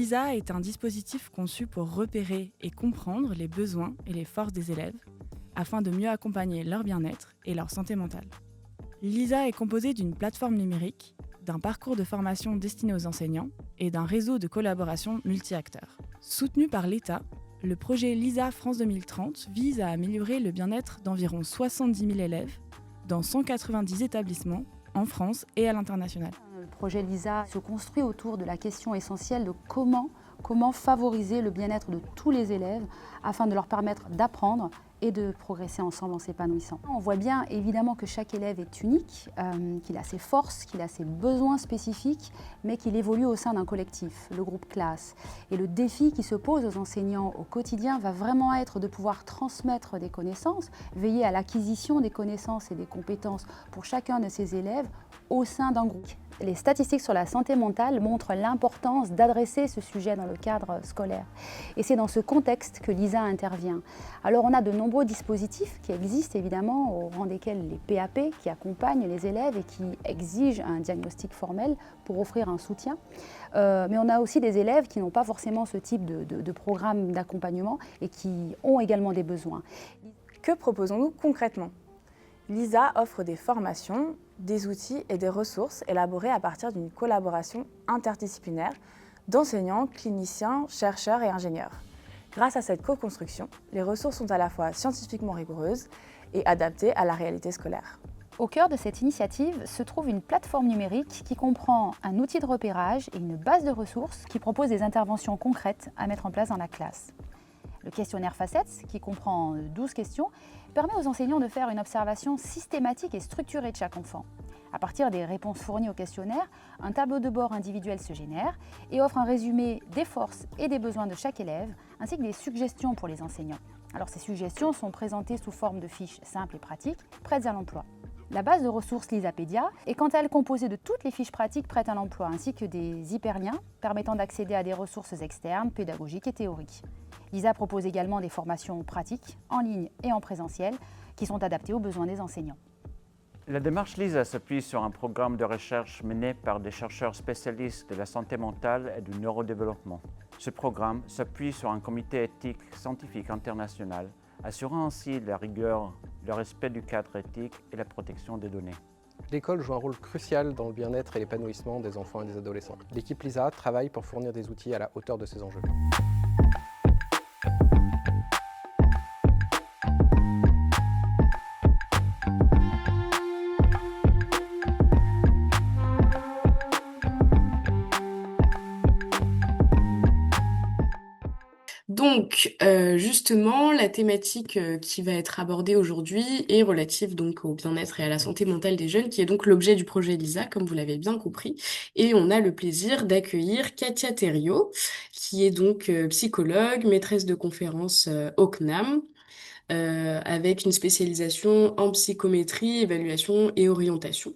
LISA est un dispositif conçu pour repérer et comprendre les besoins et les forces des élèves afin de mieux accompagner leur bien-être et leur santé mentale. LISA est composée d'une plateforme numérique, d'un parcours de formation destiné aux enseignants et d'un réseau de collaboration multi-acteurs. Soutenu par l'État, le projet LISA France 2030 vise à améliorer le bien-être d'environ 70 000 élèves dans 190 établissements en France et à l'international. Le projet LISA se construit autour de la question essentielle de comment favoriser le bien-être de tous les élèves afin de leur permettre d'apprendre et de progresser ensemble en s'épanouissant. On voit bien évidemment que chaque élève est unique, qu'il a ses forces, qu'il a ses besoins spécifiques, mais qu'il évolue au sein d'un collectif, le groupe classe. Et le défi qui se pose aux enseignants au quotidien va vraiment être de pouvoir transmettre des connaissances, veiller à l'acquisition des connaissances et des compétences pour chacun de ces élèves au sein d'un groupe. Les statistiques sur la santé mentale montrent l'importance d'adresser ce sujet dans le cadre scolaire. Et c'est dans ce contexte que LISA intervient. Alors on a de nombreux dispositifs qui existent évidemment, au rang desquels les PAP qui accompagnent les élèves et qui exigent un diagnostic formel pour offrir un soutien. Mais on a aussi des élèves qui n'ont pas forcément ce type de programme d'accompagnement et qui ont également des besoins. Que proposons-nous concrètement ? LISA offre des formations, des outils et des ressources élaborés à partir d'une collaboration interdisciplinaire d'enseignants, cliniciens, chercheurs et ingénieurs. Grâce à cette co-construction, les ressources sont à la fois scientifiquement rigoureuses et adaptées à la réalité scolaire. Au cœur de cette initiative se trouve une plateforme numérique qui comprend un outil de repérage et une base de ressources qui propose des interventions concrètes à mettre en place dans la classe. Le questionnaire Facettes, qui comprend 12 questions, permet aux enseignants de faire une observation systématique et structurée de chaque enfant. À partir des réponses fournies au questionnaire, un tableau de bord individuel se génère et offre un résumé des forces et des besoins de chaque élève, ainsi que des suggestions pour les enseignants. Alors ces suggestions sont présentées sous forme de fiches simples et pratiques, prêtes à l'emploi. La base de ressources Lisapédia est quant à elle composée de toutes les fiches pratiques prêtes à l'emploi, ainsi que des hyperliens permettant d'accéder à des ressources externes, pédagogiques et théoriques. LISA propose également des formations pratiques, en ligne et en présentiel, qui sont adaptées aux besoins des enseignants. La démarche LISA s'appuie sur un programme de recherche mené par des chercheurs spécialistes de la santé mentale et du neurodéveloppement. Ce programme s'appuie sur un comité éthique scientifique international, assurant ainsi la rigueur, le respect du cadre éthique et la protection des données. L'école joue un rôle crucial dans le bien-être et l'épanouissement des enfants et des adolescents. L'équipe LISA travaille pour fournir des outils à la hauteur de ces enjeux. Donc, justement, la thématique qui va être abordée aujourd'hui est relative donc au bien-être et à la santé mentale des jeunes, qui est donc l'objet du projet LISA, comme vous l'avez bien compris. Et on a le plaisir d'accueillir Katia Thériault, qui est donc psychologue, maîtresse de conférences au CNAM, avec une spécialisation en psychométrie, évaluation et orientation.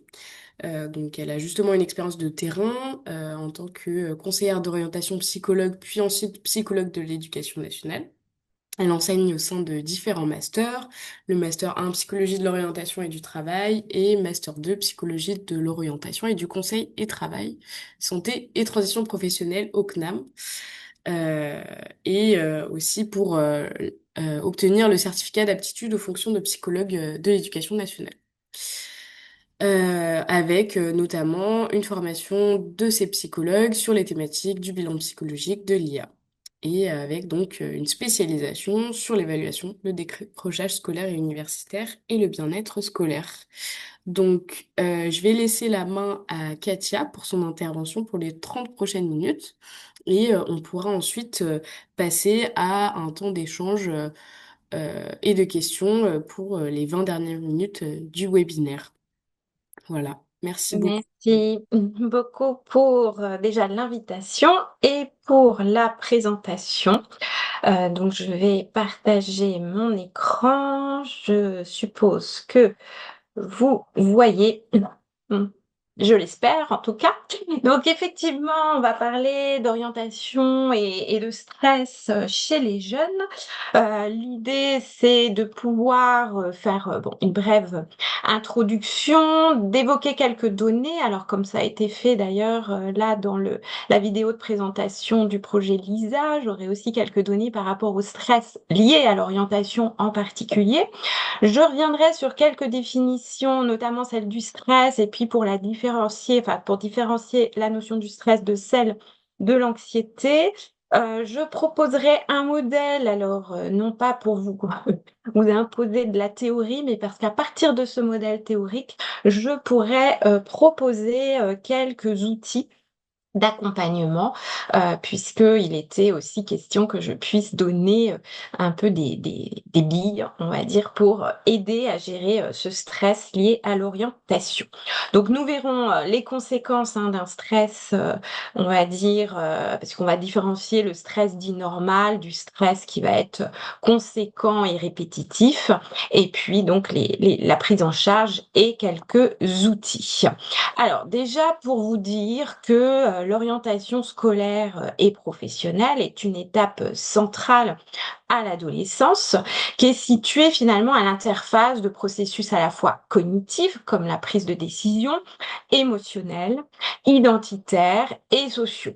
Donc, elle a justement une expérience de terrain en tant que conseillère d'orientation psychologue, puis ensuite psychologue de l'éducation nationale. Elle enseigne au sein de différents masters, le master 1 psychologie de l'orientation et du travail et master 2 psychologie de l'orientation et du conseil et travail, santé et transition professionnelle au CNAM, et aussi pour obtenir le certificat d'aptitude aux fonctions de psychologue de l'éducation nationale. Avec notamment une formation de ces psychologues sur les thématiques du bilan psychologique de l'IA. Et avec donc une spécialisation sur l'évaluation, le décrochage scolaire et universitaire et le bien-être scolaire. Donc, je vais laisser la main à Katia pour son intervention pour les 30 prochaines minutes. Et on pourra ensuite passer à un temps d'échange et de questions pour les 20 dernières minutes du webinaire. Voilà, merci beaucoup. Merci beaucoup pour déjà l'invitation et pour la présentation. Donc, je vais partager mon écran. Je suppose que vous voyez. je l'espère en tout cas. Donc effectivement, on va parler d'orientation et de stress chez les jeunes. L'idée, c'est de pouvoir faire une brève introduction, d'évoquer quelques données. Alors comme ça a été fait d'ailleurs là dans la vidéo de présentation du projet LISA, j'aurai aussi quelques données par rapport au stress lié à l'orientation en particulier. Je reviendrai sur quelques définitions, notamment celle du stress, et puis pour différencier la notion du stress de celle de l'anxiété. Je proposerai un modèle, alors non pas pour vous, vous imposer de la théorie, mais parce qu'à partir de ce modèle théorique, je pourrais proposer quelques outils d'accompagnement, puisqu'il était aussi question que je puisse donner un peu des billes, on va dire, pour aider à gérer ce stress lié à l'orientation. Donc nous verrons les conséquences d'un stress, on va dire, parce qu'on va différencier le stress dit normal du stress qui va être conséquent et répétitif, et puis donc la prise en charge et quelques outils. Alors déjà pour vous dire que l'orientation scolaire et professionnelle est une étape centrale à l'adolescence, qui est située finalement à l'interface de processus à la fois cognitifs, comme la prise de décision, émotionnels, identitaires et sociaux.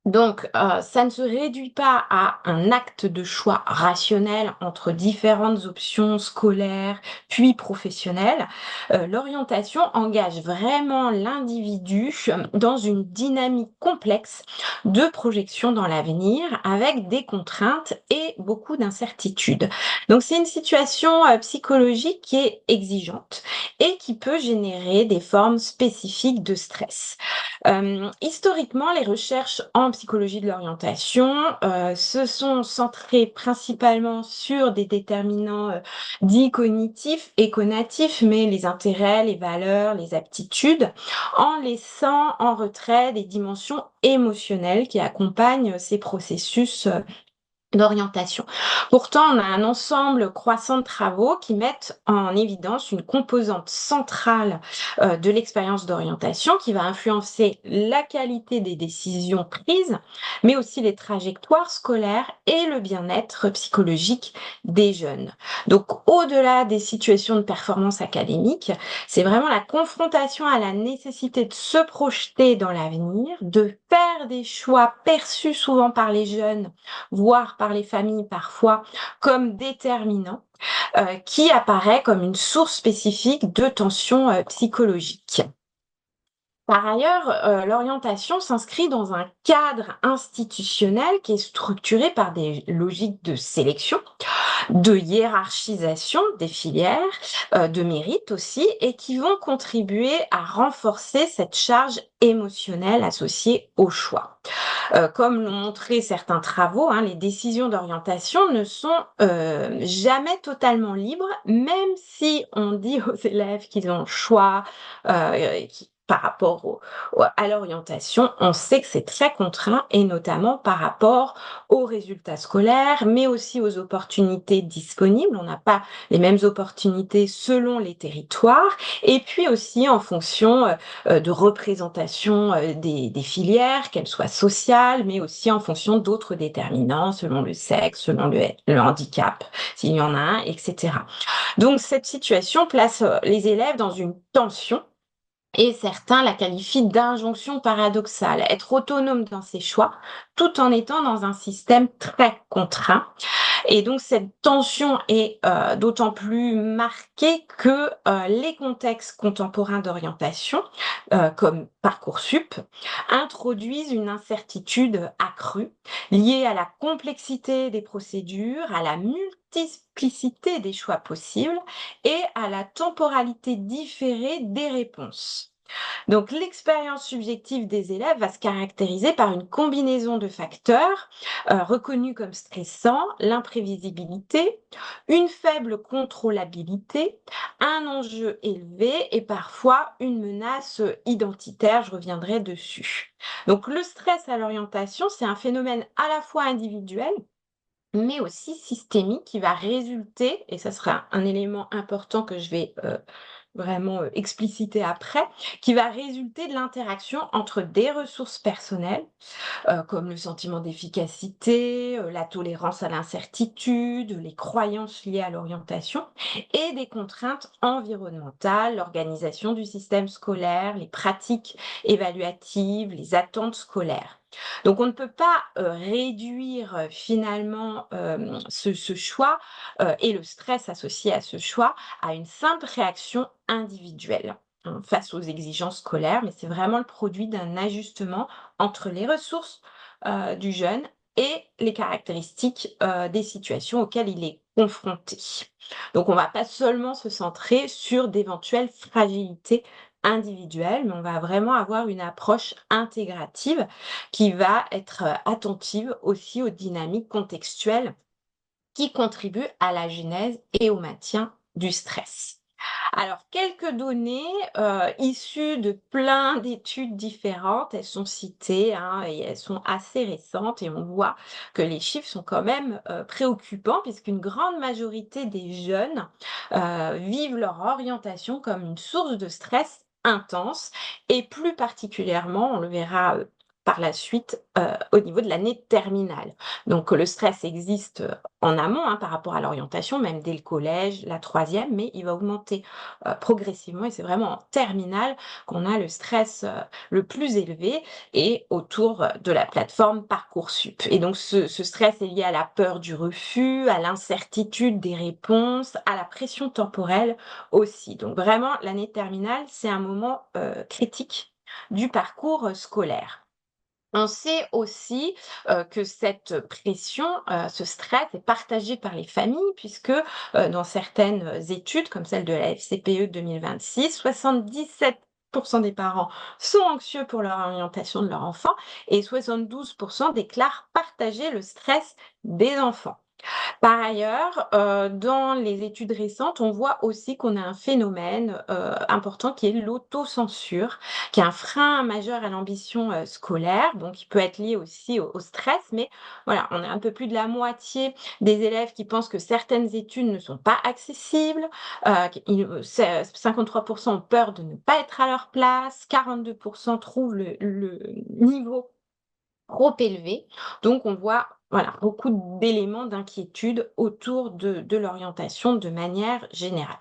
Donc, ça ne se réduit pas à un acte de choix rationnel entre différentes options scolaires, puis professionnelles. L'orientation engage vraiment l'individu dans une dynamique complexe de projection dans l'avenir avec des contraintes et beaucoup d'incertitudes. Donc, c'est une situation psychologique qui est exigeante et qui peut générer des formes spécifiques de stress. Historiquement, les recherches en psychologie de l'orientation se sont centrées principalement sur des déterminants dits cognitifs et conatifs, mais les intérêts, les valeurs, les aptitudes, en laissant en retrait des dimensions émotionnelles qui accompagnent ces processus d'orientation. Pourtant, on a un ensemble croissant de travaux qui mettent en évidence une composante centrale de l'expérience d'orientation qui va influencer la qualité des décisions prises, mais aussi les trajectoires scolaires et le bien-être psychologique des jeunes. Donc, au-delà des situations de performance académique, c'est vraiment la confrontation à la nécessité de se projeter dans l'avenir, de faire des choix perçus souvent par les jeunes, voire par les familles parfois, comme déterminant, qui apparaît comme une source spécifique de tension psychologique. Par ailleurs, l'orientation s'inscrit dans un cadre institutionnel qui est structuré par des logiques de sélection, de hiérarchisation des filières, de mérite aussi, et qui vont contribuer à renforcer cette charge émotionnelle associée au choix. Comme l'ont montré certains travaux, les décisions d'orientation ne sont jamais totalement libres, même si on dit aux élèves qu'ils ont le choix, par rapport à l'orientation, on sait que c'est très contraint et notamment par rapport aux résultats scolaires, mais aussi aux opportunités disponibles. On n'a pas les mêmes opportunités selon les territoires et puis aussi en fonction de représentation des filières, qu'elles soient sociales, mais aussi en fonction d'autres déterminants selon le sexe, selon le handicap, s'il y en a un, etc. Donc cette situation place les élèves dans une tension et certains la qualifient d'injonction paradoxale, être autonome dans ses choix, tout en étant dans un système très contraint. Et donc cette tension est d'autant plus marquée que les contextes contemporains d'orientation, comme Parcoursup, introduisent une incertitude accrue liée à la complexité des procédures, à la multiplicité des choix possibles et à la temporalité différée des réponses. Donc l'expérience subjective des élèves va se caractériser par une combinaison de facteurs reconnus comme stressants, l'imprévisibilité, une faible contrôlabilité, un enjeu élevé et parfois une menace identitaire, je reviendrai dessus. Donc le stress à l'orientation, c'est un phénomène à la fois individuel, mais aussi systémique qui va résulter, et ça sera un élément important que je vais vraiment explicité après, qui va résulter de l'interaction entre des ressources personnelles, comme le sentiment d'efficacité, la tolérance à l'incertitude, les croyances liées à l'orientation et des contraintes environnementales, l'organisation du système scolaire, les pratiques évaluatives, les attentes scolaires. Donc on ne peut pas, réduire, finalement, ce choix, et le stress associé à ce choix à une simple réaction individuelle, hein, face aux exigences scolaires, mais c'est vraiment le produit d'un ajustement entre les ressources, du jeune et les caractéristiques, des situations auxquelles il est confronté. Donc on va pas seulement se centrer sur d'éventuelles fragilités individuelles, mais on va vraiment avoir une approche intégrative qui va être, attentive aussi aux dynamiques contextuelles qui contribuent à la genèse et au maintien du stress. Alors, quelques données issues de plein d'études différentes, elles sont citées, hein, et elles sont assez récentes et on voit que les chiffres sont quand même préoccupants puisqu'une grande majorité des jeunes vivent leur orientation comme une source de stress intense et plus particulièrement, on le verra par la suite, au niveau de l'année terminale. Donc le stress existe en amont, hein, par rapport à l'orientation, même dès le collège, la troisième, mais il va augmenter progressivement et c'est vraiment en terminale qu'on a le stress, le plus élevé et autour de la plateforme Parcoursup. Et donc ce stress est lié à la peur du refus, à l'incertitude des réponses, à la pression temporelle aussi. Donc vraiment, l'année terminale, c'est un moment, critique du parcours, scolaire. On sait aussi, que cette pression, ce stress est partagé par les familles puisque, dans certaines études comme celle de la FCPE 2026, 77 des parents sont anxieux pour l'orientation de leur enfant et 72 déclarent partager le stress des enfants. Par ailleurs, dans les études récentes, on voit aussi qu'on a un phénomène, important qui est l'autocensure, qui est un frein majeur à l'ambition, scolaire, donc qui peut être lié aussi au stress. Mais voilà, on a un peu plus de la moitié des élèves qui pensent que certaines études ne sont pas accessibles, c'est 53 ont peur de ne pas être à leur place, 42 trouvent le niveau trop élevé. Donc on voit, voilà, beaucoup d'éléments d'inquiétude autour de l'orientation de manière générale.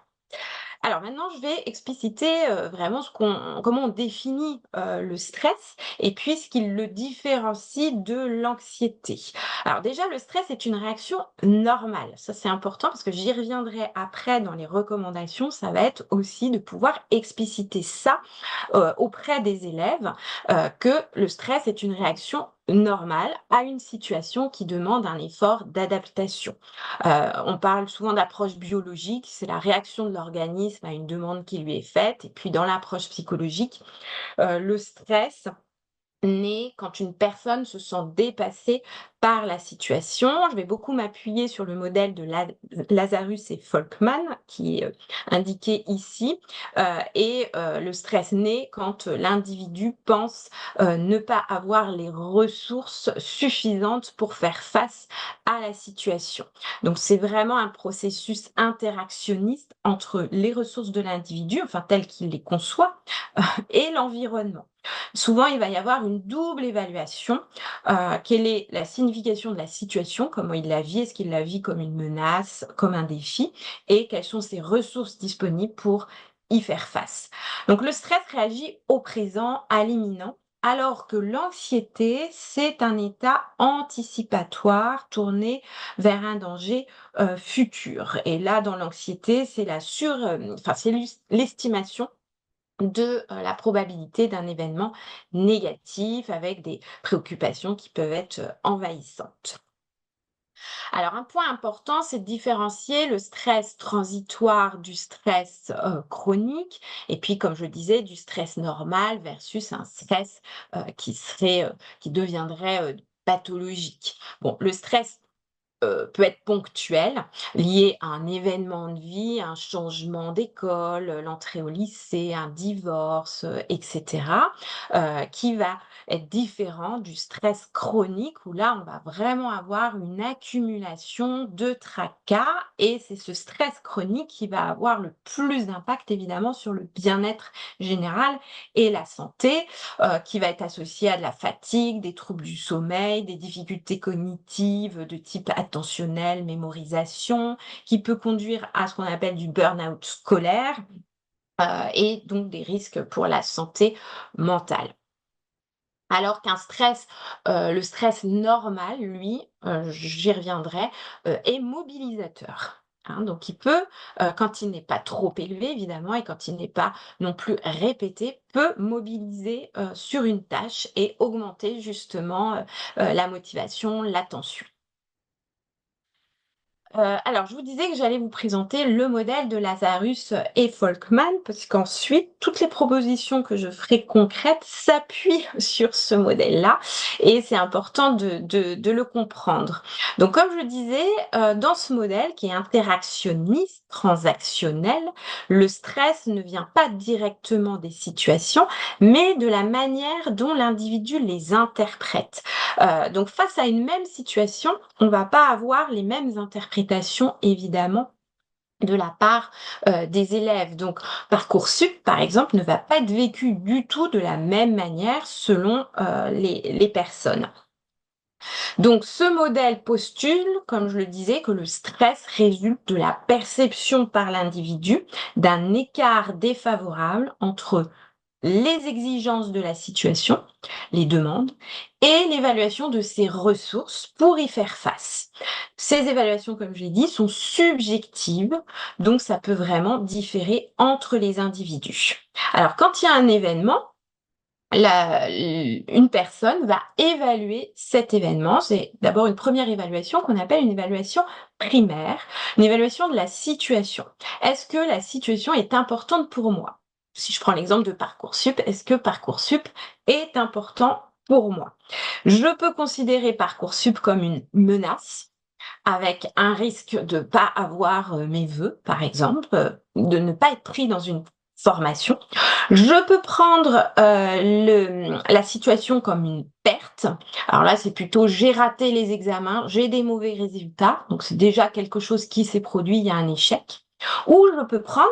Alors maintenant, je vais expliciter, vraiment comment on définit, le stress et puis ce qui le différencie de l'anxiété. Alors déjà, le stress est une réaction normale. Ça, c'est important parce que j'y reviendrai après dans les recommandations. Ça va être aussi de pouvoir expliciter ça, auprès des élèves, que le stress est une réaction normale à une situation qui demande un effort d'adaptation. On parle souvent d'approche biologique, c'est la réaction de l'organisme à une demande qui lui est faite. Et puis dans l'approche psychologique, le stress naît quand une personne se sent dépassée par la situation. Je vais beaucoup m'appuyer sur le modèle de Lazarus et Folkman qui est indiqué ici. Le stress naît quand l'individu pense ne pas avoir les ressources suffisantes pour faire face à la situation. Donc c'est vraiment un processus interactionniste entre les ressources de l'individu, enfin telles qu'il les conçoit, et l'environnement. Souvent, il va y avoir une double évaluation. Quelle est la signification de la situation? Comment il la vit? Est-ce qu'il la vit comme une menace, comme un défi? Et quelles sont ses ressources disponibles pour y faire face? Donc le stress réagit au présent, à l'imminent, alors que l'anxiété, c'est un état anticipatoire tourné vers un danger, futur. Et là, dans l'anxiété, c'est c'est l'estimation de, la probabilité d'un événement négatif avec des préoccupations qui peuvent être, envahissantes. Alors un point important, c'est de différencier le stress transitoire du stress, chronique et puis comme je le disais, du stress normal versus un stress, qui deviendrait, pathologique. Bon, le stress peut être ponctuel, lié à un événement de vie, un changement d'école, l'entrée au lycée, un divorce, et cetera, qui va être différent du stress chronique où là, on va vraiment avoir une accumulation de tracas et c'est ce stress chronique qui va avoir le plus d'impact évidemment sur le bien-être général et la santé, qui va être associé à de la fatigue, des troubles du sommeil, des difficultés cognitives de type attentionnel, mémorisation, qui peut conduire à ce qu'on appelle du burn-out scolaire, et donc des risques pour la santé mentale. Alors qu'un stress, le stress normal, lui, j'y reviendrai, est mobilisateur, hein. Donc il peut, quand il n'est pas trop élevé évidemment et quand il n'est pas non plus répété, peut mobiliser, sur une tâche et augmenter justement, la motivation, l'attention. Alors je vous disais que j'allais vous présenter le modèle de Lazarus et Folkman, parce qu'ensuite toutes les propositions que je ferai concrètes s'appuient sur ce modèle-là et c'est important de le comprendre. Donc comme je le disais, dans ce modèle qui est interactionniste, transactionnel, le stress ne vient pas directement des situations, mais de la manière dont l'individu les interprète. Donc face à une même situation, on va pas avoir les mêmes interprétations évidemment de la part, des élèves. Donc Parcoursup, par exemple, ne va pas être vécu du tout de la même manière selon, les personnes. Donc ce modèle postule, comme je le disais, que le stress résulte de la perception par l'individu d'un écart défavorable entre les exigences de la situation, les demandes, et l'évaluation de ses ressources pour y faire face. Ces évaluations, comme je l'ai dit, sont subjectives, donc ça peut vraiment différer entre les individus. Alors, quand il y a un événement, une personne va évaluer cet événement. C'est d'abord une première évaluation qu'on appelle une évaluation primaire, une évaluation de la situation. Est-ce que la situation est importante pour moi? Si je prends l'exemple de Parcoursup, est-ce que Parcoursup est important pour moi? Je peux considérer Parcoursup comme une menace, avec un risque de pas avoir mes vœux, par exemple, de ne pas être pris dans une formation. Je peux prendre la situation comme une perte. Alors là, c'est plutôt j'ai raté les examens, j'ai des mauvais résultats, donc c'est déjà quelque chose qui s'est produit, il y a un échec. Ou je peux prendre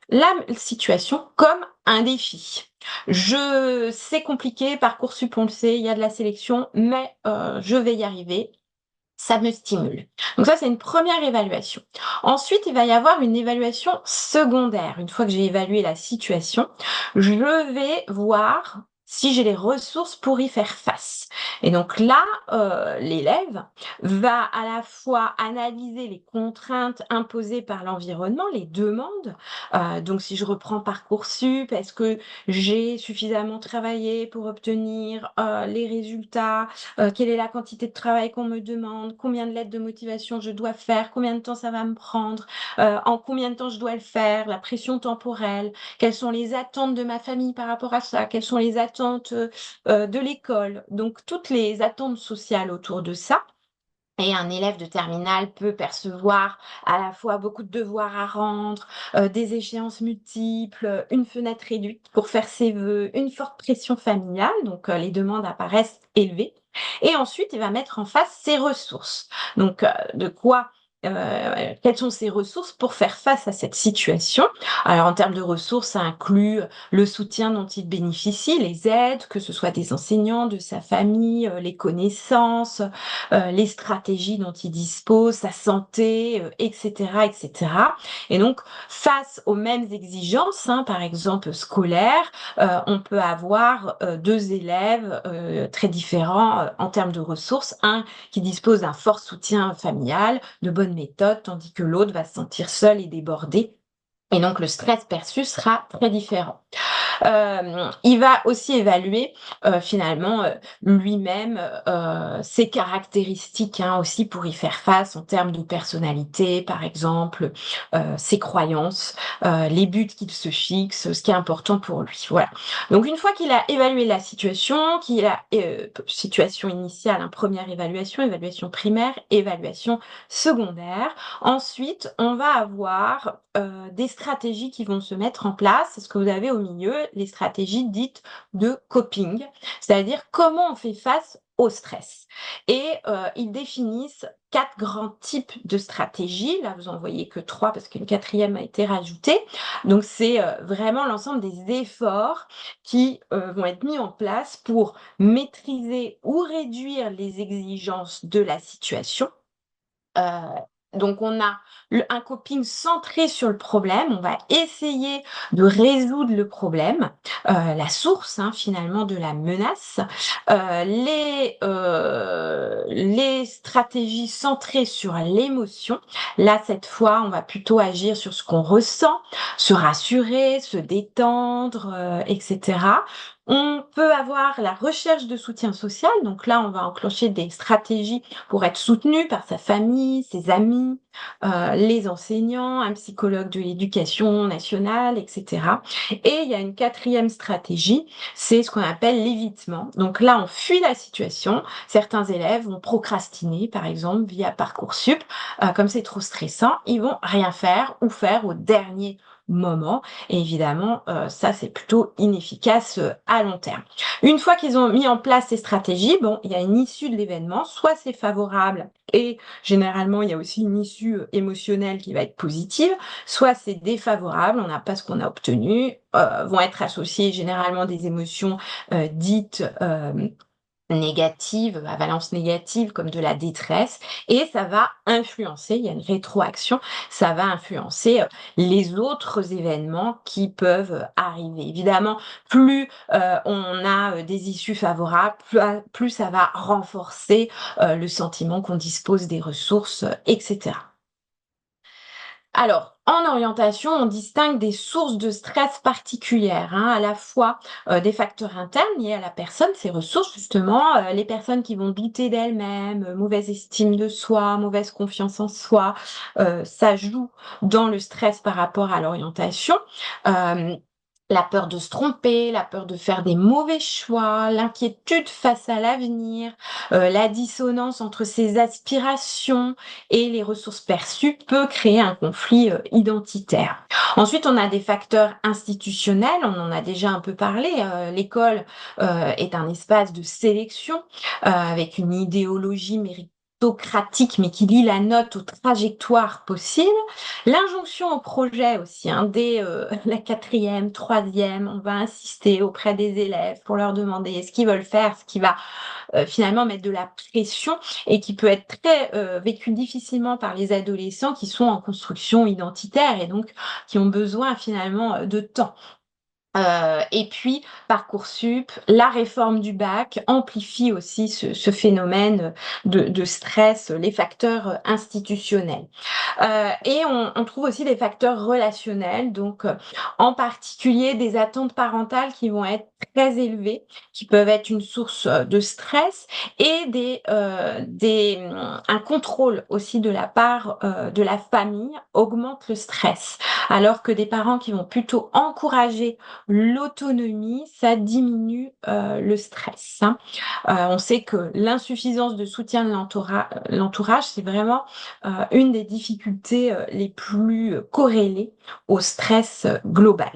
la situation comme un défi. C'est compliqué, Parcoursup, on le sait, il y a de la sélection, mais je vais y arriver. Ça me stimule. Donc ça, c'est une première évaluation. Ensuite, il va y avoir une évaluation secondaire. Une fois que j'ai évalué la situation, je vais voir si j'ai les ressources pour y faire face. Et donc là, l'élève va à la fois analyser les contraintes imposées par l'environnement, les demandes. Donc si je reprends Parcoursup, est-ce que j'ai suffisamment travaillé pour obtenir les résultats? Quelle est la quantité de travail qu'on me demande, combien de lettres de motivation je dois faire, combien de temps ça va me prendre, en combien de temps je dois le faire, la pression temporelle, quelles sont les attentes de ma famille par rapport à ça, quelles sont les attentes de l'école. Donc toutes les attentes sociales autour de ça. Et un élève de terminale peut percevoir à la fois beaucoup de devoirs à rendre, des échéances multiples, une fenêtre réduite pour faire ses vœux, une forte pression familiale, donc les demandes apparaissent élevées. Et ensuite, il va mettre en face ses ressources. Donc, quelles sont ses ressources pour faire face à cette situation? Alors, en termes de ressources, ça inclut le soutien dont il bénéficie, les aides, que ce soit des enseignants, de sa famille, les connaissances, les stratégies dont il dispose, sa santé, et cetera, et cetera. Et donc, face aux mêmes exigences, hein, par exemple scolaires, on peut avoir 2 élèves très différents en termes de ressources. Un qui dispose d'un fort soutien familial, de bonnes méthodes, tandis que l'autre va se sentir seul et débordé Et donc le stress perçu sera très différent. Il va aussi évaluer finalement lui-même ses caractéristiques aussi pour y faire face en termes de personnalité, par exemple, ses croyances, les buts qu'il se fixe, ce qui est important pour lui. Voilà. Donc une fois qu'il a évalué la situation, qu'il a situation initiale, première évaluation, évaluation primaire, évaluation secondaire, ensuite on va avoir des stratégies qui vont se mettre en place. C'est ce que vous avez au milieu, les stratégies dites de coping, c'est-à-dire comment on fait face au stress. Et ils définissent 4 grands types de stratégies. Là, vous en voyez que 3 parce qu'une 4e a été rajoutée. Donc, c'est vraiment l'ensemble des efforts qui vont être mis en place pour maîtriser ou réduire les exigences de la situation. Donc on a un coping centré sur le problème, on va essayer de résoudre le problème, la source finalement de la menace. Les stratégies centrées sur l'émotion, là cette fois on va plutôt agir sur ce qu'on ressent, se rassurer, se détendre, etc. On peut avoir la recherche de soutien social, donc là on va enclencher des stratégies pour être soutenu par sa famille, ses amis, les enseignants, un psychologue de l'éducation nationale, etc. Et il y a une 4e stratégie, c'est ce qu'on appelle l'évitement. Donc là, on fuit la situation. Certains élèves vont procrastiner, par exemple, via Parcoursup. Comme c'est trop stressant, ils vont rien faire ou faire au dernier moment. Et évidemment, ça, c'est plutôt inefficace à long terme. Une fois qu'ils ont mis en place ces stratégies, il y a une issue de l'événement. Soit c'est favorable et généralement, il y a aussi une issue émotionnelle qui va être positive. Soit c'est défavorable, on n'a pas ce qu'on a obtenu. Vont être associées généralement des émotions dites négatives, à valence négative, comme de la détresse, et ça va influencer, il y a une rétroaction, ça va influencer les autres événements qui peuvent arriver. Évidemment, plus on a des issues favorables, plus ça va renforcer le sentiment qu'on dispose des ressources, etc. Alors, en orientation, on distingue des sources de stress particulières, à la fois des facteurs internes liés à la personne, ses ressources justement, les personnes qui vont douter d'elles-mêmes, mauvaise estime de soi, mauvaise confiance en soi, ça joue dans le stress par rapport à l'orientation. La peur de se tromper, la peur de faire des mauvais choix, l'inquiétude face à l'avenir, la dissonance entre ses aspirations et les ressources perçues peut créer un conflit identitaire. Ensuite, on a des facteurs institutionnels, on en a déjà un peu parlé. L'école est un espace de sélection avec une idéologie méritocratique, mais qui lie la note aux trajectoires possibles. L'injonction au projet aussi, dès la 4e, 3e, on va insister auprès des élèves pour leur demander ce qu'ils veulent faire, ce qui va finalement mettre de la pression et qui peut être très vécu difficilement par les adolescents qui sont en construction identitaire et donc qui ont besoin finalement de temps. Et puis Parcoursup, la réforme du bac amplifie aussi ce phénomène de stress, les facteurs institutionnels. Et on trouve aussi des facteurs relationnels, donc en particulier des attentes parentales qui vont être très élevées, qui peuvent être une source de stress et un contrôle aussi de la part de la famille augmente le stress, alors que des parents qui vont plutôt encourager l'autonomie, ça diminue le stress. On sait que l'insuffisance de soutien de l'entourage, c'est vraiment une des difficultés les plus corrélées au stress global.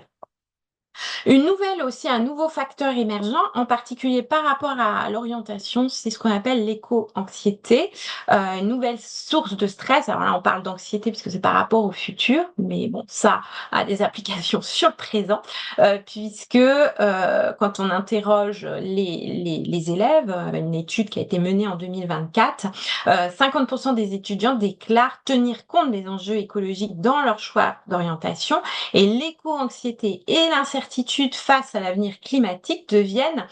Un nouveau facteur émergent, en particulier par rapport à l'orientation, c'est ce qu'on appelle l'éco-anxiété, une nouvelle source de stress. Alors là, on parle d'anxiété puisque c'est par rapport au futur, mais bon, ça a des applications sur le présent, puisque quand on interroge les élèves, une étude qui a été menée en 2024, 50% des étudiants déclarent tenir compte des enjeux écologiques dans leur choix d'orientation, et l'éco-anxiété et l'incertitude incertitudes face à l'avenir climatique deviennent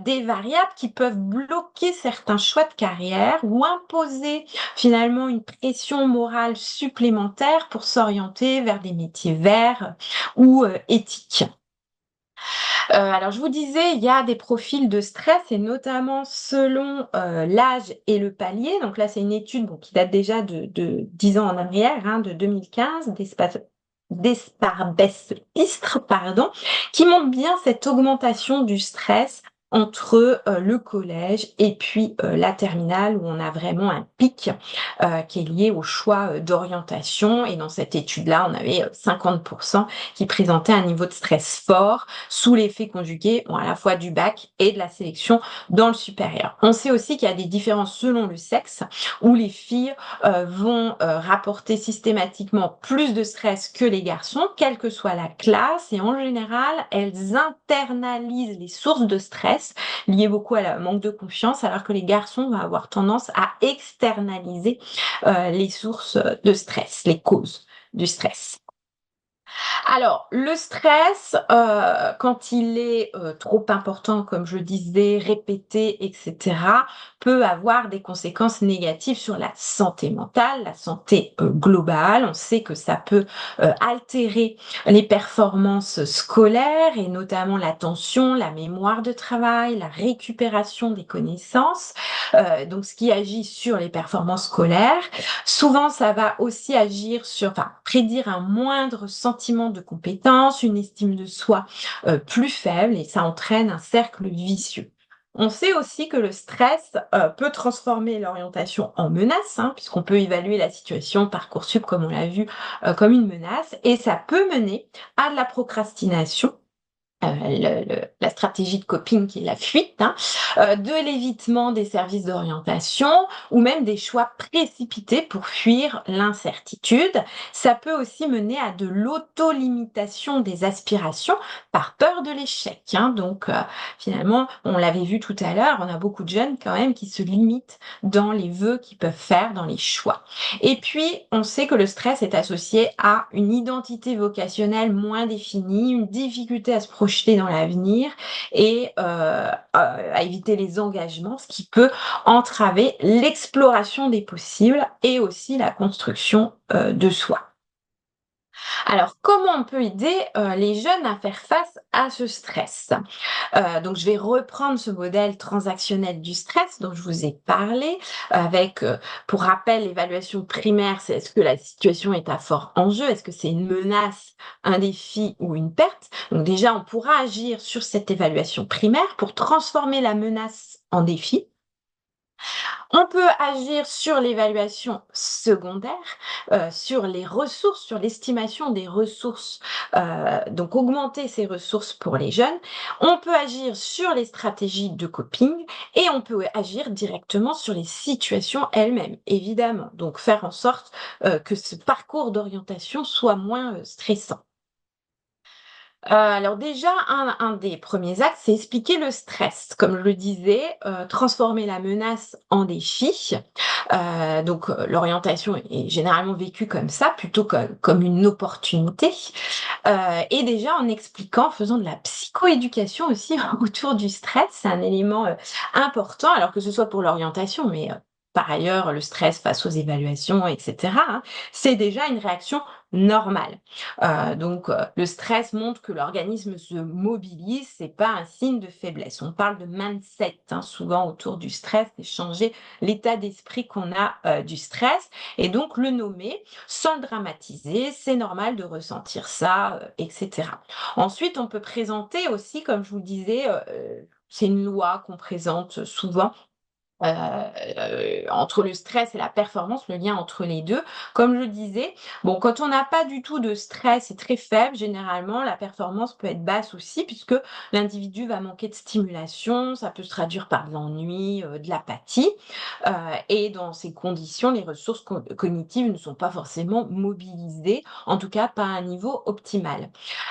des variables qui peuvent bloquer certains choix de carrière ou imposer finalement une pression morale supplémentaire pour s'orienter vers des métiers verts ou éthiques. Alors je vous disais, il y a des profils de stress et notamment selon, l'âge et le palier. Donc là, c'est une étude, bon, qui date déjà de 10 ans en arrière, hein, de 2015, d'Esparbes-Istres, pardon, qui montre bien cette augmentation du stress entre, le collège et puis, la terminale où on a vraiment un pic, qui est lié au choix, d'orientation et dans cette étude-là, on avait, 50 qui présentaient un niveau de stress fort sous l'effet conjugué, bon, à la fois du bac et de la sélection dans le supérieur. On sait aussi qu'il y a des différences selon le sexe, où les filles vont rapporter systématiquement plus de stress que les garçons, quelle que soit la classe, et en général, elles internalisent les sources de stress liées beaucoup à la manque de confiance, alors que les garçons vont avoir tendance à externaliser les sources de stress, les causes du stress. Alors, le stress, quand il est, trop important, comme je disais, répété et cetera, peut avoir des conséquences négatives sur la santé mentale, la santé, globale. On sait que ça peut, altérer les performances scolaires et notamment l'attention, la mémoire de travail, la récupération des connaissances, donc ce qui agit sur les performances scolaires. Souvent, ça va aussi agir sur prédire un moindre sentiment de compétence, une estime de soi, plus faible et ça entraîne un cercle vicieux. On sait aussi que le stress, peut transformer l'orientation en menace, hein, puisqu'on peut évaluer la situation Parcoursup, comme on l'a vu, comme une menace et ça peut mener à de la procrastination, la stratégie de coping qui est la fuite, hein, de l'évitement des services d'orientation ou même des choix précipités pour fuir l'incertitude. Ça peut aussi mener à de l'auto-limitation des aspirations par peur de l'échec, hein. Donc finalement, on l'avait vu tout à l'heure, on a beaucoup de jeunes quand même qui se limitent dans les vœux qu'ils peuvent faire, dans les choix. Et puis, on sait que le stress est associé à une identité vocationnelle moins définie, une difficulté à se projeter dans l'avenir et à éviter les engagements, ce qui peut entraver l'exploration des possibles et aussi la construction de soi. Alors, comment on peut aider les jeunes à faire face à ce stress? Donc, je vais reprendre ce modèle transactionnel du stress dont je vous ai parlé, avec, pour rappel, l'évaluation primaire, c'est est-ce que la situation est à fort enjeu? Est-ce que c'est une menace, un défi ou une perte? Donc déjà, on pourra agir sur cette évaluation primaire pour transformer la menace en défi. On peut agir sur l'évaluation secondaire, sur les ressources, sur l'estimation des ressources, donc augmenter ces ressources pour les jeunes. On peut agir sur les stratégies de coping et on peut agir directement sur les situations elles-mêmes, évidemment. Donc faire en sorte, que ce parcours d'orientation soit moins, stressant. Alors déjà, un des premiers axes, c'est expliquer le stress. Comme je le disais, transformer la menace en défi. Donc l'orientation est généralement vécue comme ça, plutôt comme une opportunité. Et déjà en expliquant, en faisant de la psychoéducation aussi autour du stress, c'est un élément, important, alors que ce soit pour l'orientation, mais par ailleurs, le stress face aux évaluations et cetera, hein, c'est déjà une réaction normale. Donc le stress montre que l'organisme se mobilise, c'est pas un signe de faiblesse. On parle de mindset, hein, souvent autour du stress, c'est changer l'état d'esprit qu'on a, du stress et donc le nommer sans le dramatiser. C'est normal de ressentir ça, et cetera. Ensuite, on peut présenter aussi, comme je vous le disais, c'est une loi qu'on présente souvent, entre le stress et la performance, le lien entre les 2. Comme je disais, bon, quand on n'a pas du tout de stress, c'est très faible, généralement, la performance peut être basse aussi puisque l'individu va manquer de stimulation, ça peut se traduire par de l'ennui, de l'apathie, et dans ces conditions, les ressources cognitives ne sont pas forcément mobilisées, en tout cas pas à un niveau optimal.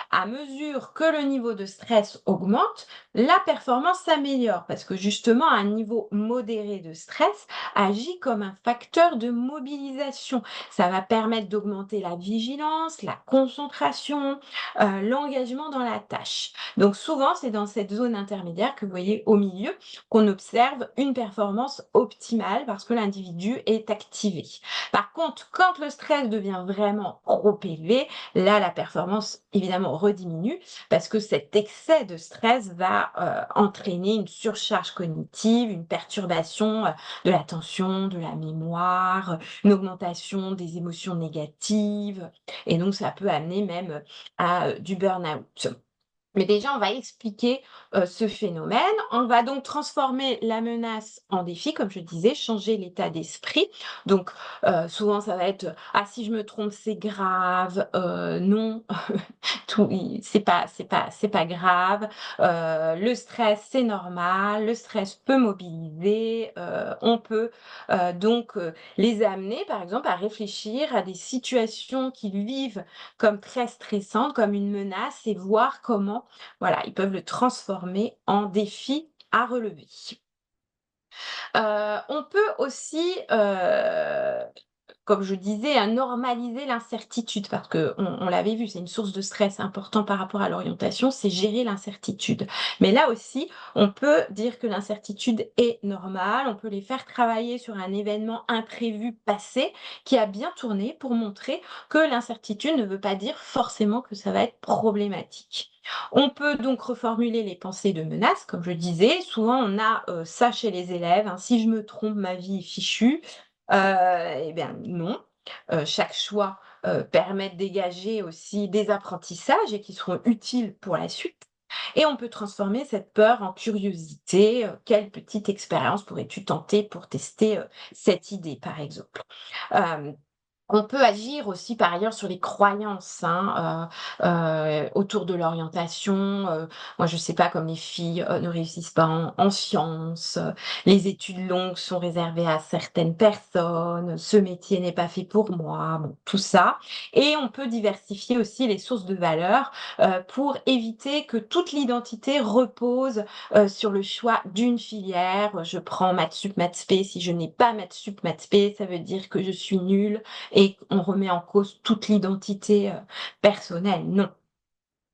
À mesure que le niveau de stress augmente, la performance s'améliore parce que justement à un niveau modéré, modéré de stress agit comme un facteur de mobilisation. Ça va permettre d'augmenter la vigilance, la concentration, l'engagement dans la tâche. Donc souvent, c'est dans cette zone intermédiaire que vous voyez au milieu qu'on observe une performance optimale parce que l'individu est activé. Par contre, quand le stress devient vraiment trop élevé, là, la performance évidemment rediminue parce que cet excès de stress va entraîner une surcharge cognitive, une perturbation de l'attention, de la mémoire, une augmentation des émotions négatives et donc ça peut amener même à du burn-out. Mais déjà, on va expliquer ce phénomène. On va donc transformer la menace en défi, comme je disais, changer l'état d'esprit. Donc, souvent, ça va être ah si je me trompe, c'est grave. Non, c'est pas grave. Le stress, c'est normal. Le stress peut mobiliser. On peut donc les amener, par exemple, à réfléchir à des situations qu'ils vivent comme très stressantes, comme une menace, et voir comment voilà, ils peuvent le transformer en défi à relever. On peut aussi, comme je disais, normaliser l'incertitude parce qu'on l'avait vu, c'est une source de stress important par rapport à l'orientation, c'est gérer l'incertitude. Mais là aussi, on peut dire que l'incertitude est normale, on peut les faire travailler sur un événement imprévu passé qui a bien tourné pour montrer que l'incertitude ne veut pas dire forcément que ça va être problématique. On peut donc reformuler les pensées de menace, comme je disais. Souvent, on a ça chez les élèves, hein, si je me trompe, ma vie est fichue. Eh bien non. Chaque choix permet de dégager aussi des apprentissages et qui seront utiles pour la suite. Et on peut transformer cette peur en curiosité. Quelle petite expérience pourrais-tu tenter pour tester cette idée, par exemple? On peut agir aussi par ailleurs sur les croyances, hein, autour de l'orientation. Moi, je sais pas, comme les filles, ne réussissent pas en sciences, les études longues sont réservées à certaines personnes, ce métier n'est pas fait pour moi, bon, tout ça. Et on peut diversifier aussi les sources de valeur, pour éviter que toute l'identité repose, sur le choix d'une filière. Je prends maths sup, maths spé, si je n'ai pas maths sup, maths spé, ça veut dire que je suis nulle et on remet en cause toute l'identité personnelle. Non.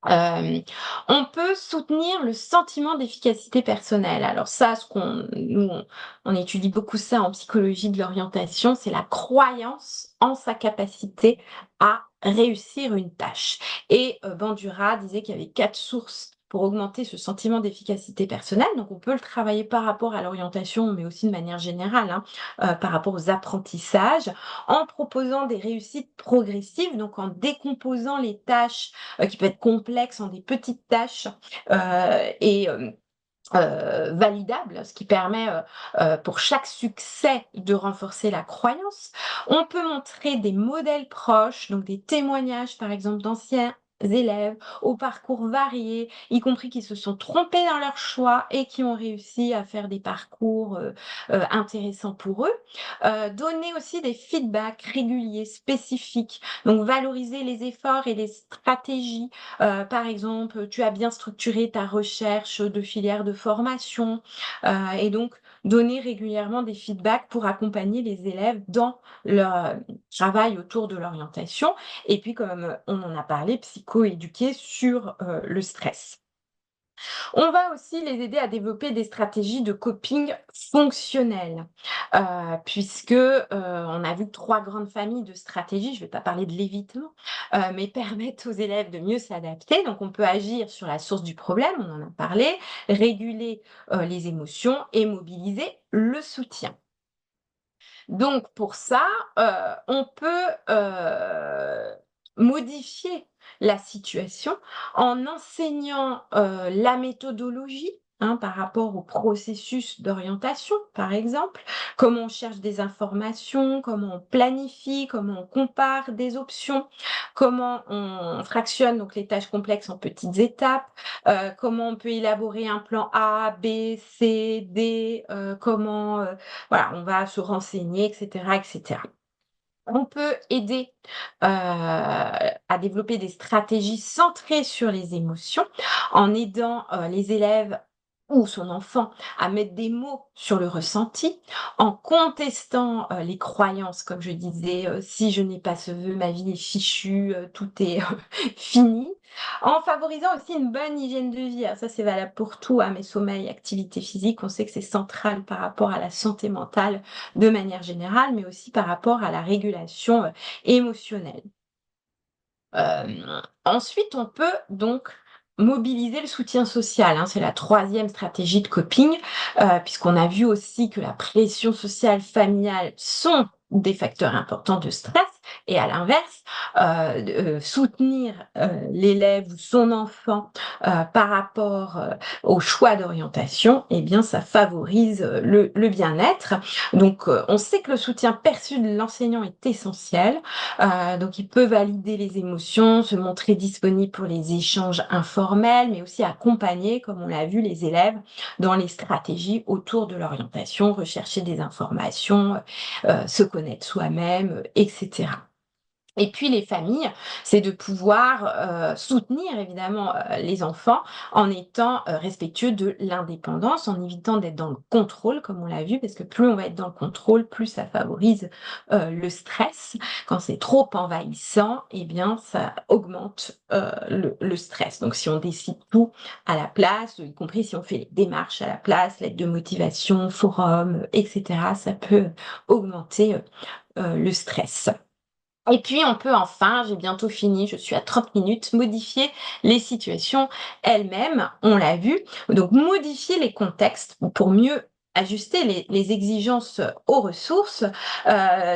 On peut soutenir le sentiment d'efficacité personnelle. Alors ça, on étudie beaucoup ça en psychologie de l'orientation, c'est la croyance en sa capacité à réussir une tâche. Et Bandura disait qu'il y avait 4 sources pour augmenter ce sentiment d'efficacité personnelle. Donc on peut le travailler par rapport à l'orientation, mais aussi de manière générale, hein, par rapport aux apprentissages, en proposant des réussites progressives, donc en décomposant les tâches qui peut être complexe en des petites tâches et validables, ce qui permet pour chaque succès de renforcer la croyance. On peut montrer des modèles proches, donc des témoignages par exemple d'anciens élèves au parcours variés, y compris qui se sont trompés dans leur choix et qui ont réussi à faire des parcours intéressants pour eux. Donner aussi des feedbacks réguliers, spécifiques, donc valoriser les efforts et les stratégies. Par exemple, tu as bien structuré ta recherche de filière de formation, et donc donner régulièrement des feedbacks pour accompagner les élèves dans leur travail autour de l'orientation. Et puis, comme on en a parlé, psychoéduquer sur le stress. On va aussi les aider à développer des stratégies de coping fonctionnelles, puisque, on a vu 3 grandes familles de stratégies, je ne vais pas parler de l'évitement, mais permettent aux élèves de mieux s'adapter. Donc on peut agir sur la source du problème, on en a parlé, réguler, les émotions et mobiliser le soutien. Donc pour ça, on peut, modifier la situation en enseignant, la méthodologie, hein, par rapport au processus d'orientation, par exemple. Comment on cherche des informations, comment on planifie, comment on compare des options, comment on fractionne donc les tâches complexes en petites étapes, comment on peut élaborer un plan A, B, C, D, comment, voilà, on va se renseigner et cetera et cetera. On peut aider, à développer des stratégies centrées sur les émotions en aidant, les élèves ou son enfant à mettre des mots sur le ressenti, en contestant les croyances, comme je disais, si je n'ai pas ce vœu, ma vie est fichue, tout est fini, en favorisant aussi une bonne hygiène de vie. Alors ça, c'est valable pour tout, hein, mais sommeil, activité physique, on sait que c'est central par rapport à la santé mentale de manière générale, mais aussi par rapport à la régulation émotionnelle. Ensuite, on peut donc mobiliser le soutien social, hein. C'est la troisième stratégie de coping, puisqu'on a vu aussi que la pression sociale, familiale sont des facteurs importants de stress et à l'inverse, soutenir, l'élève ou son enfant, par rapport, au choix d'orientation, eh bien ça favorise, le bien-être. Donc, on sait que le soutien perçu de l'enseignant est essentiel. Donc il peut valider les émotions, se montrer disponible pour les échanges informels, mais aussi accompagner, comme on l'a vu, les élèves dans les stratégies autour de l'orientation, rechercher des informations, se connaître soi-même, etc. Et puis les familles, c'est de pouvoir, soutenir évidemment, les enfants en étant, respectueux de l'indépendance, en évitant d'être dans le contrôle comme on l'a vu, parce que plus on va être dans le contrôle, plus ça favorise, le stress. Quand c'est trop envahissant, eh bien ça augmente, le stress. Donc si on décide tout à la place, y compris si on fait les démarches à la place, lettre de motivation, forum, et cetera, ça peut augmenter, le stress. Et puis on peut enfin, j'ai bientôt fini, je suis à 30 minutes, modifier les situations elles-mêmes, on l'a vu. Donc modifier les contextes pour mieux ajuster les exigences aux ressources.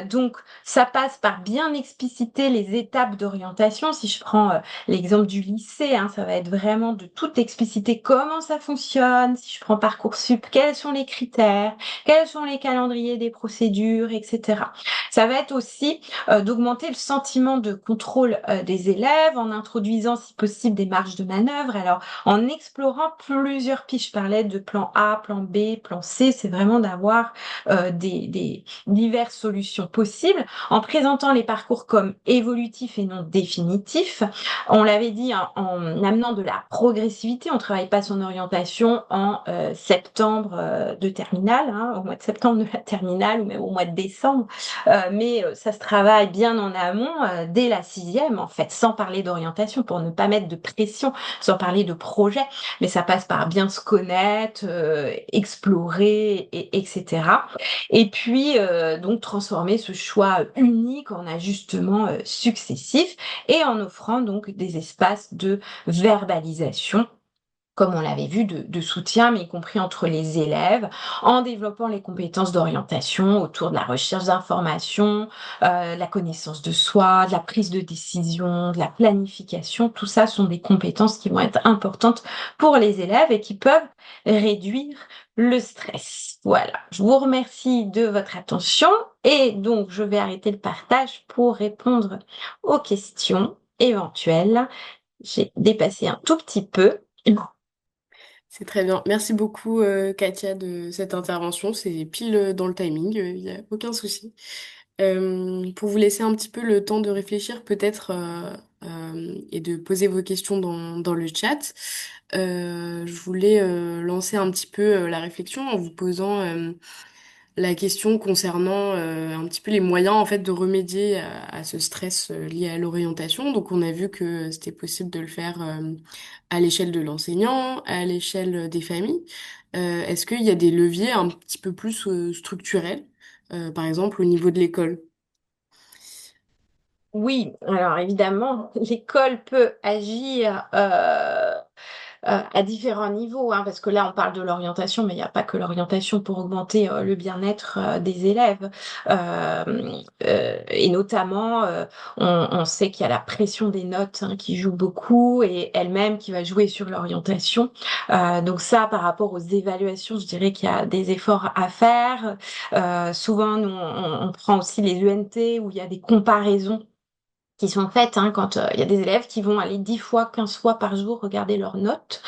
Donc ça passe par bien expliciter les étapes d'orientation. Si je prends, l'exemple du lycée, hein, ça va être vraiment de tout expliciter comment ça fonctionne. Si je prends Parcoursup, quels sont les critères, quels sont les calendriers des procédures, et cetera. Ça va être aussi d'augmenter le sentiment de contrôle des élèves en introduisant si possible des marges de manœuvre. Alors en explorant plusieurs pistes, je parlais de plan A, plan B, plan C, c'est vraiment d'avoir des diverses solutions possibles en présentant les parcours comme évolutifs et non définitifs. On l'avait dit, hein, en amenant de la progressivité, on travaille pas son orientation en septembre de terminale, hein, au mois de septembre de la terminale ou même au mois de décembre, mais ça se travaille bien en amont, dès la 6e en fait, sans parler d'orientation pour ne pas mettre de pression, sans parler de projet, mais ça passe par bien se connaître, explorer etc. Et puis donc transformer ce choix unique en ajustements successifs et en offrant donc des espaces de verbalisation comme on l'avait vu, de soutien, mais y compris entre les élèves, en développant les compétences d'orientation autour de la recherche d'informations, la connaissance de soi, de la prise de décision, de la planification. Tout ça sont des compétences qui vont être importantes pour les élèves et qui peuvent réduire le stress. Voilà, je vous remercie de votre attention et donc je vais arrêter le partage pour répondre aux questions éventuelles. J'ai dépassé un tout petit peu. C'est très bien. Merci beaucoup, Katia, de cette intervention. C'est pile dans le timing, il n'y a aucun souci. Pour vous laisser un petit peu le temps de réfléchir peut-être et de poser vos questions dans le chat, je voulais lancer un petit peu la réflexion en vous posant la question concernant un petit peu les moyens en fait de remédier à ce stress lié à l'orientation. Donc on a vu que c'était possible de le faire à l'échelle de l'enseignant, à l'échelle des familles. Est-ce qu'il y a des leviers un petit peu plus structurels, par exemple au niveau de l'école? Oui, alors évidemment, l'école peut agir à différents niveaux, hein, parce que là on parle de l'orientation, mais il n'y a pas que l'orientation pour augmenter le bien-être des élèves. Et notamment, on sait qu'il y a la pression des notes hein, qui joue beaucoup et elle-même qui va jouer sur l'orientation. Donc ça, par rapport aux évaluations, je dirais qu'il y a des efforts à faire. Souvent, nous, on prend aussi les UNT où il y a des comparaisons qui sont faites hein, quand il y a des élèves qui vont aller 10 fois, 15 fois par jour regarder leurs notes,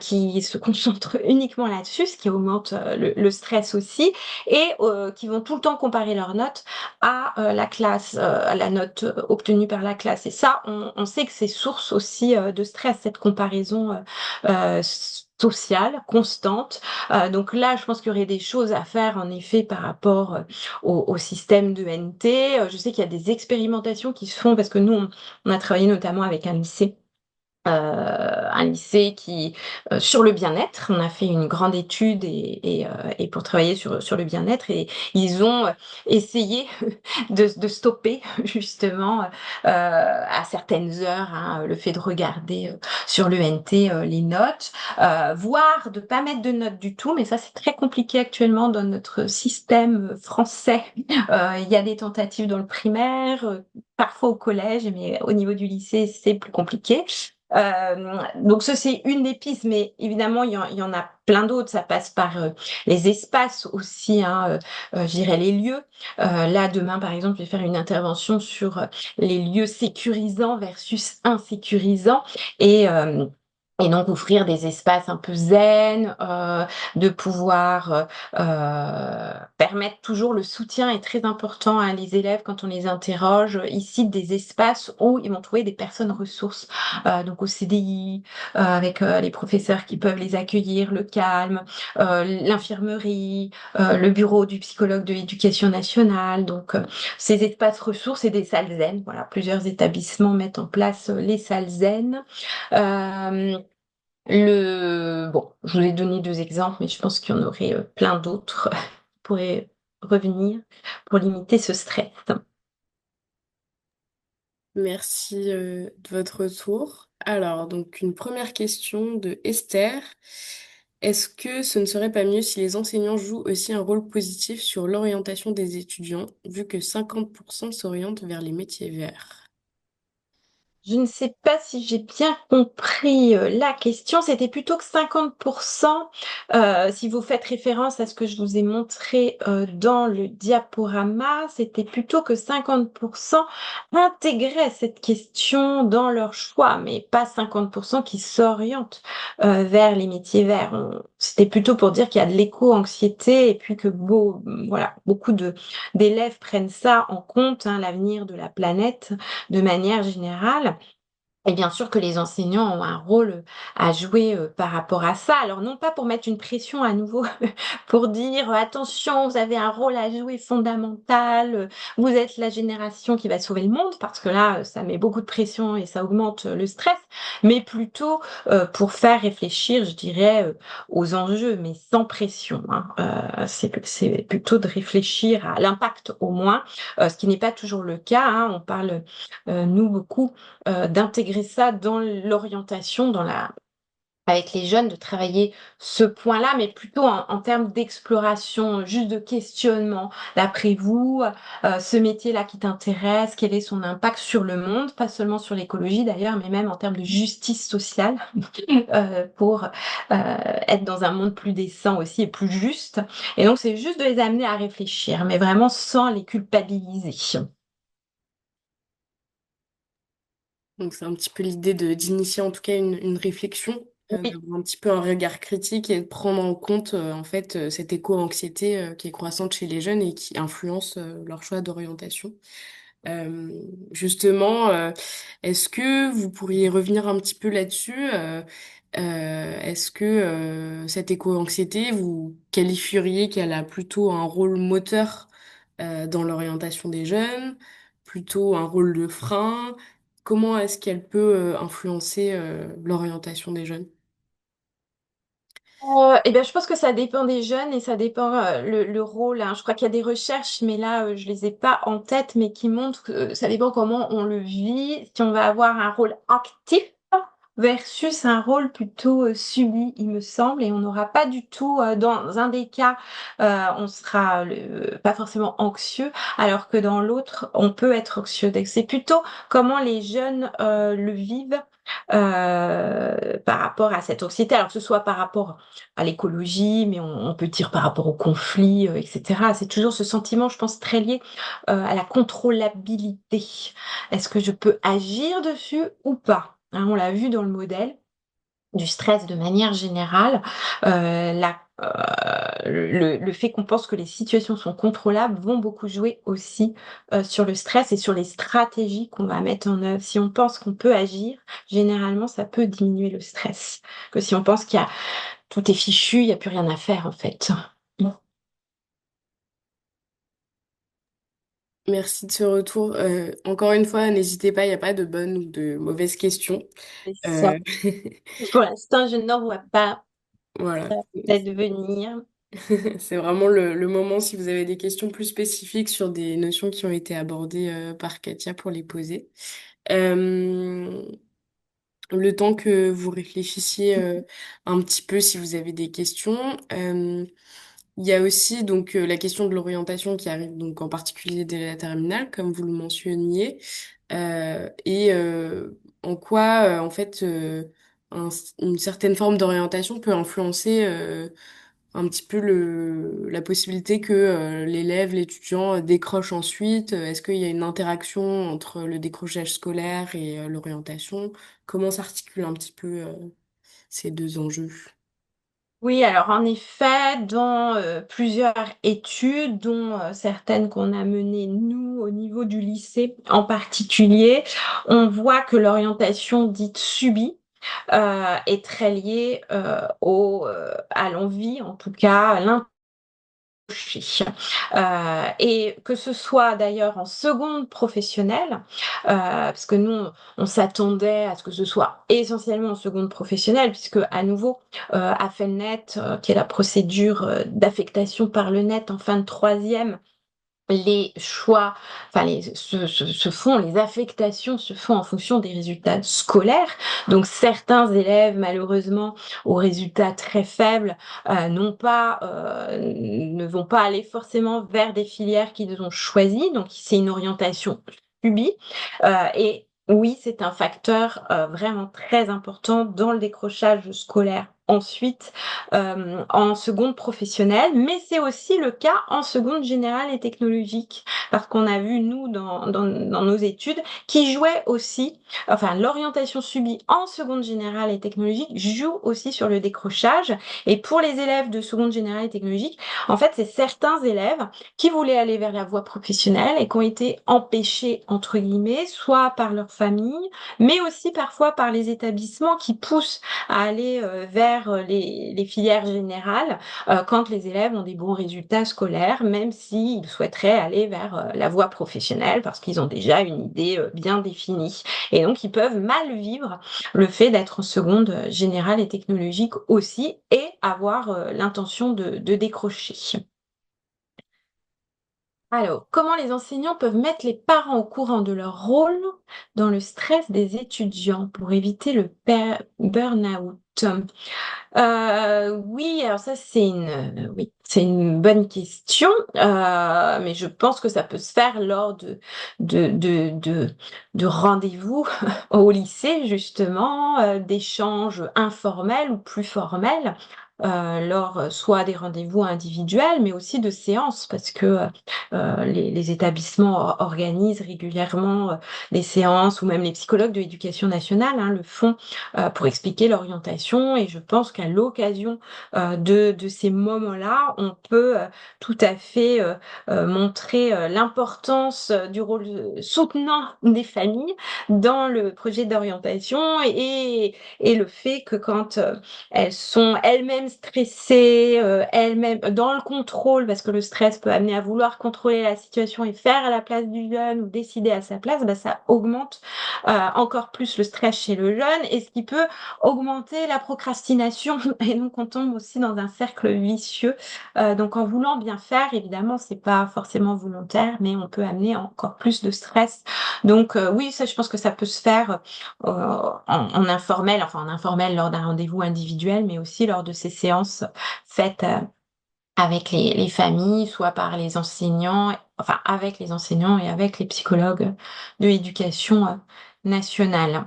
qui se concentrent uniquement là-dessus, ce qui augmente le stress aussi, et qui vont tout le temps comparer leurs notes à la classe, à la note obtenue par la classe. Et ça, on sait que c'est source aussi de stress, cette comparaison sociale, constante. Donc là, je pense qu'il y aurait des choses à faire en effet par rapport au système de NT. Je sais qu'il y a des expérimentations qui se font parce que nous, on a travaillé notamment avec un lycée qui sur le bien-être. On a fait une grande étude et pour travailler sur le bien-être et ils ont essayé de stopper justement à certaines heures le fait de regarder sur l'ENT les notes, voire de pas mettre de notes du tout, mais ça c'est très compliqué actuellement dans notre système français. Il y a des tentatives dans le primaire, parfois au collège, mais au niveau du lycée c'est plus compliqué. Donc ça c'est une des pistes, mais évidemment il y en a plein d'autres. Ça passe par les espaces aussi, hein, je dirais les lieux. Là demain par exemple, je vais faire une intervention sur les lieux sécurisants versus insécurisants et donc offrir des espaces un peu zen, de pouvoir permettre toujours le soutien est très important à les élèves quand on les interroge. Ici, des espaces où ils vont trouver des personnes ressources, donc au CDI, avec les professeurs qui peuvent les accueillir, le calme, l'infirmerie, le bureau du psychologue de l'éducation nationale. Donc ces espaces ressources et des salles zen. Voilà, plusieurs établissements mettent en place les salles zen. Bon, je vous ai donné 2 exemples, mais je pense qu'il y en aurait plein d'autres qui pourraient revenir pour limiter ce stress. Merci de votre retour. Alors, donc une première question de Esther. Est-ce que ce ne serait pas mieux si les enseignants jouent aussi un rôle positif sur l'orientation des étudiants, vu que 50% s'orientent vers les métiers verts? Je ne sais pas si j'ai bien compris la question. C'était plutôt que 50%, si vous faites référence à ce que je vous ai montré dans le diaporama, c'était plutôt que 50% intégraient cette question dans leur choix, mais pas 50% qui s'orientent vers les métiers verts. C'était plutôt pour dire qu'il y a de l'éco-anxiété et puis que voilà, beaucoup d'élèves prennent ça en compte, hein, l'avenir de la planète de manière générale. Et bien sûr que les enseignants ont un rôle à jouer par rapport à ça. Alors non pas pour mettre une pression à nouveau, pour dire attention, vous avez un rôle à jouer fondamental, vous êtes la génération qui va sauver le monde, parce que là, ça met beaucoup de pression et ça augmente le stress, mais plutôt pour faire réfléchir, je dirais, aux enjeux, mais sans pression, hein. C'est plutôt de réfléchir à l'impact au moins, ce qui n'est pas toujours le cas, hein. On parle, nous, beaucoup d'intégrer ça dans l'orientation, avec les jeunes, de travailler ce point-là, mais plutôt en termes d'exploration, juste de questionnement. D'après vous, ce métier-là qui t'intéresse, quel est son impact sur le monde, pas seulement sur l'écologie d'ailleurs, mais même en termes de justice sociale, pour être dans un monde plus décent aussi et plus juste. Et donc, c'est juste de les amener à réfléchir, mais vraiment sans les culpabiliser. Donc c'est un petit peu l'idée d'initier en tout cas une réflexion, Oui. d'avoir un petit peu un regard critique et de prendre en compte en fait cette éco-anxiété qui est croissante chez les jeunes et qui influence leur choix d'orientation. Euh, Justement, est-ce que vous pourriez revenir un petit peu là-dessus? Est-ce que cette éco-anxiété, vous qualifieriez qu'elle a plutôt un rôle moteur dans l'orientation des jeunes, plutôt un rôle de frein? Comment est-ce qu'elle peut influencer l'orientation des jeunes? Eh bien, je pense que ça dépend des jeunes et ça dépend le rôle, hein. Je crois qu'il y a des recherches, mais là, je les ai pas en tête, mais qui montrent que ça dépend comment on le vit. Si on va avoir un rôle actif versus un rôle plutôt subi, il me semble, et on n'aura pas du tout, dans un des cas, on sera pas forcément anxieux, alors que dans l'autre, on peut être anxieux. Donc, c'est plutôt comment les jeunes le vivent par rapport à cette anxiété, alors que ce soit par rapport à l'écologie, mais on peut dire par rapport au conflit, etc. C'est toujours ce sentiment, je pense, très lié à la contrôlabilité. Est-ce que je peux agir dessus ou pas? Hein, on l'a vu dans le modèle du stress de manière générale, le fait qu'on pense que les situations sont contrôlables vont beaucoup jouer aussi sur le stress et sur les stratégies qu'on va mettre en œuvre. Si on pense qu'on peut agir, généralement, ça peut diminuer le stress. Que si on pense tout est fichu, il n'y a plus rien à faire en fait. Merci de ce retour. Encore une fois, n'hésitez pas, il n'y a pas de bonnes ou de mauvaises questions. C'est ça. Euh, Pour l'instant, je n'en vois pas. voilà. Peut-être venir. C'est vraiment le moment si vous avez des questions plus spécifiques sur des notions qui ont été abordées par Katia pour les poser. Euh, le temps que vous réfléchissiez un petit peu si vous avez des questions. Il y a aussi donc la question de l'orientation qui arrive donc en particulier dès la terminale, comme vous le mentionniez, et en quoi en fait une certaine forme d'orientation peut influencer un petit peu la possibilité que l'élève, l'étudiant décroche ensuite. Est-ce qu'il y a une interaction entre le décrochage scolaire et l'orientation? Comment s'articulent un petit peu ces deux enjeux? Oui, alors en effet, dans plusieurs études, dont certaines qu'on a menées nous au niveau du lycée en particulier, on voit que l'orientation dite subie est très liée à l'envie, en tout cas à l'intérêt. Et que ce soit d'ailleurs en seconde professionnelle, parce que nous, on s'attendait à ce que ce soit essentiellement en seconde professionnelle, puisque à nouveau, AFELNET, qui est la procédure d'affectation par le net en fin de troisième, les choix, enfin les affectations se font en fonction des résultats scolaires. Donc certains élèves, malheureusement, aux résultats très faibles, ne vont pas aller forcément vers des filières qu'ils ont choisies. Donc c'est une orientation subie. Et oui, c'est un facteur vraiment très important dans le décrochage scolaire. Ensuite, en seconde professionnelle, mais c'est aussi le cas en seconde générale et technologique, parce qu'on a vu, nous, dans nos études, qui jouait aussi, enfin, l'orientation subie en seconde générale et technologique joue aussi sur le décrochage. Et pour les élèves de seconde générale et technologique, en fait, c'est certains élèves qui voulaient aller vers la voie professionnelle et qui ont été empêchés, entre guillemets, soit par leur famille, mais aussi parfois par les établissements qui poussent à aller vers les filières générales quand les élèves ont des bons résultats scolaires, même s'ils souhaiteraient aller vers la voie professionnelle parce qu'ils ont déjà une idée bien définie. Et donc, ils peuvent mal vivre le fait d'être en seconde générale et technologique aussi et avoir l'intention de décrocher. Alors, comment les enseignants peuvent mettre les parents au courant de leur rôle dans le stress des étudiants pour éviter le burn-out? Oui, alors ça oui, c'est une bonne question, mais je pense que ça peut se faire lors de rendez-vous au lycée justement, d'échanges informels ou plus formels, lors soit des rendez-vous individuels, mais aussi de séances parce que les établissements organisent régulièrement des séances ou même les psychologues de l'éducation nationale le font pour expliquer l'orientation. Et je pense qu'à l'occasion de ces moments-là, on peut tout à fait montrer l'importance du rôle soutenant des familles dans le projet d'orientation et le fait que quand elles sont elles-mêmes stressées, elles-mêmes dans le contrôle, parce que le stress peut amener à vouloir contrôler la situation et faire à la place du jeune ou décider à sa place, ça augmente encore plus le stress chez le jeune et ce qui peut augmenter la procrastination et donc on tombe aussi dans un cercle vicieux. Donc en voulant bien faire, évidemment, c'est pas forcément volontaire, mais on peut amener encore plus de stress. Donc oui, ça, je pense que ça peut se faire en informel, enfin en informel lors d'un rendez-vous individuel, mais aussi lors de ces séances faites avec les familles, soit par les enseignants, enfin avec les enseignants et avec les psychologues de l'éducation nationale.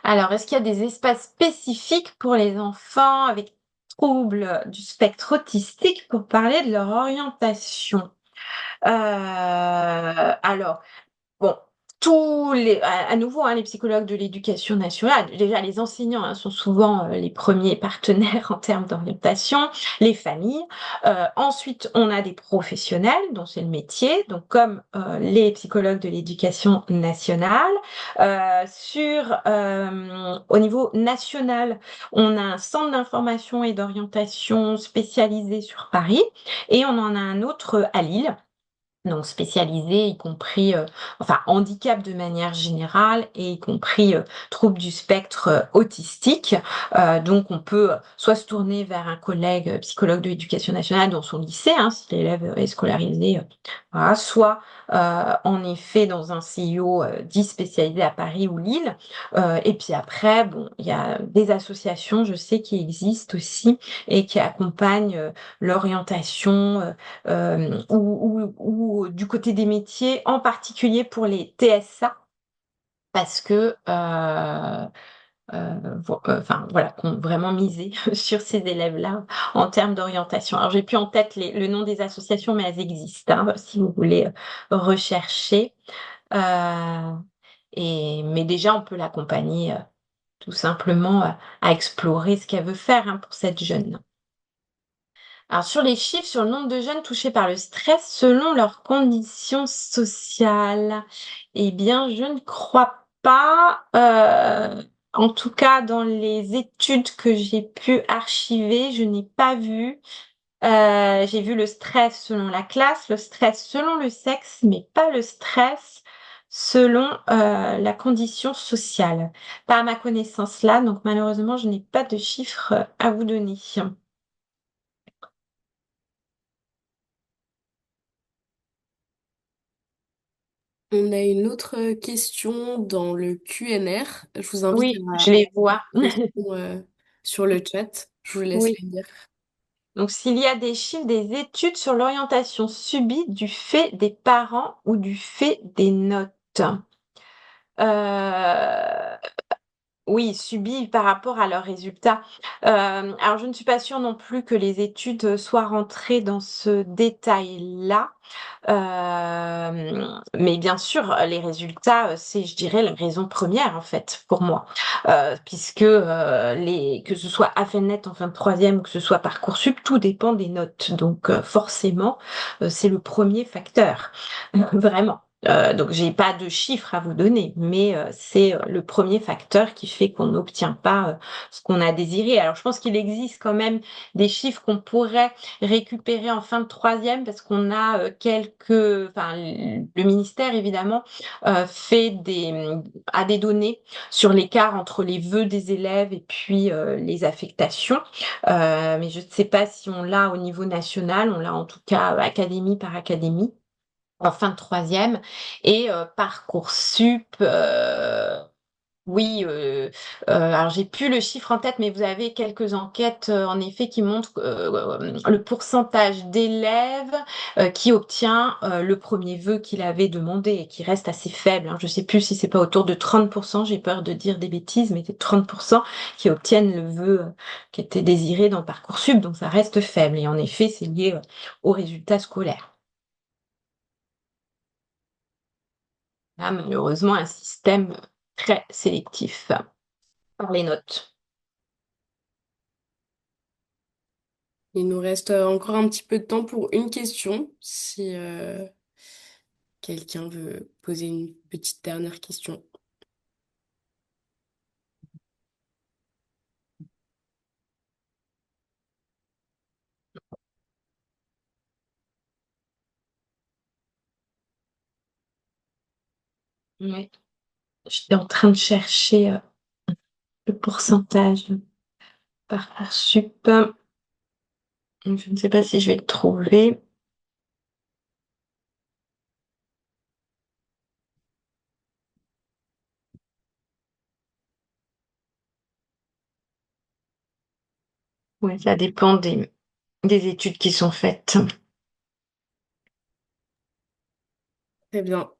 Alors, est-ce qu'il y a des espaces spécifiques pour les enfants avec troubles du spectre autistique pour parler de leur orientation? Alors, bon, à nouveau, hein, les psychologues de l'éducation nationale, déjà les enseignants sont souvent les premiers partenaires en termes d'orientation, les familles. Ensuite, on a des professionnels dont c'est le métier, donc comme les psychologues de l'éducation nationale. Au niveau national, on a un centre d'information et d'orientation spécialisé sur Paris et on en a un autre à Lille, donc spécialisé, y compris, enfin handicap de manière générale et y compris troubles du spectre autistique. Donc on peut soit se tourner vers un collègue psychologue de l'éducation nationale dans son lycée, hein, si l'élève est scolarisé, voilà, soit en effet dans un CIO dit spécialisé à Paris ou Lille. Et puis après, bon, il y a des associations, je sais, qui existent aussi et qui accompagnent l'orientation ou du côté des métiers, en particulier pour les TSA, parce que enfin voilà, qu'on vraiment misé sur ces élèves-là en termes d'orientation. Alors j'ai plus en tête le nom des associations, mais elles existent, hein, si vous voulez rechercher. Mais déjà, on peut l'accompagner tout simplement à explorer ce qu'elle veut faire, hein, pour cette jeune. Alors sur les chiffres, sur le nombre de jeunes touchés par le stress selon leurs conditions sociales, eh bien, je ne crois pas. En tout cas, dans les études que j'ai pu archiver, je n'ai pas vu. J'ai vu le stress selon la classe, le stress selon le sexe, mais pas le stress selon la condition sociale. Pas à ma connaissance là, donc malheureusement, je n'ai pas de chiffres à vous donner. On a une autre question dans le QNR. Je vous invite Oui, à je les poser vois. des questions sur le chat. Je vous laisse Oui. les lire. Donc, s'il y a des chiffres, des études sur l'orientation subie du fait des parents ou du fait des notes. Euh, oui, subis par rapport à leurs résultats. Alors, je ne suis pas sûre non plus que les études soient rentrées dans ce détail-là. Mais bien sûr, les résultats, c'est, je dirais, la raison première, en fait, pour moi. Puisque que ce soit AFENET en fin de troisième ou que ce soit Parcoursup, tout dépend des notes. Donc, forcément, c'est le premier facteur. Vraiment. Donc, j'ai pas de chiffres à vous donner, mais c'est le premier facteur qui fait qu'on n'obtient pas ce qu'on a désiré. Alors, je pense qu'il existe quand même des chiffres qu'on pourrait récupérer en fin de troisième parce qu'on a enfin, le ministère évidemment a des données sur l'écart entre les vœux des élèves et puis les affectations. Mais je ne sais pas si on l'a au niveau national, on l'a en tout cas académie par académie en fin de troisième. Et Parcoursup, oui, alors j'ai plus le chiffre en tête, mais vous avez quelques enquêtes en effet qui montrent le pourcentage d'élèves qui obtient le premier vœu qu'il avait demandé et qui reste assez faible, hein. Je sais plus si c'est pas autour de 30%, j'ai peur de dire des bêtises, mais c'est 30% qui obtiennent le vœu qui était désiré dans Parcoursup, donc ça reste faible. Et en effet, c'est lié aux résultats scolaires. Là, malheureusement, un système très sélectif par les notes. Il nous reste encore un petit peu de temps pour une question, si quelqu'un veut poser une petite dernière question. Ouais. J'étais en train de chercher le pourcentage Parcoursup. Je ne sais pas si je vais le trouver. Ouais, ça dépend des études qui sont faites. Très bien.